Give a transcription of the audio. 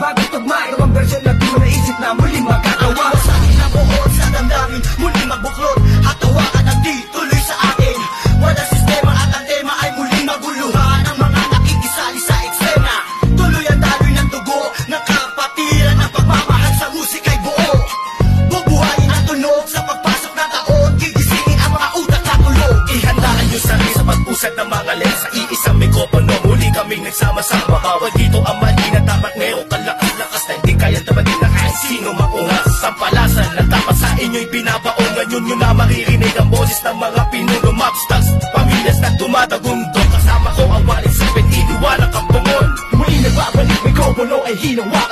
bagong tugma, ito ang bersyon na di mo naisip na muling magkagawa. Sa akin ang buhod sa damdamin, muling magbuklod at tawakan ang di tuloy sa akin. Wala sistema at ang tema ay muling maguluhan. Ang mga nakikisali sa eksena, tuloy ang daloy ng dugo ng kapatiran ng pagmamahal sa musika'y buo. Bubuhayin ang tunog sa pagpasok na taon, gigisingin ang mga utak na tulog. Ihandaan yung sarili sa pag-usad ng mga lens. Sa iisang mikropono, muli kaming nagsama-sama. Bawal dito ang mali na dapat merong kalakas-lakas na hindi kaya tabatin na kahit sino maungas. Sampalasan na dapat sa inyo'y binabaong. Ngayon nyo na maririnig ang boses ng mga pinuno mobsters, pamilyas na tumatagundong. Kasama ko ang walit sa iniwanan kang bungon. Muli nagbabalik, mikropono ay hinawa.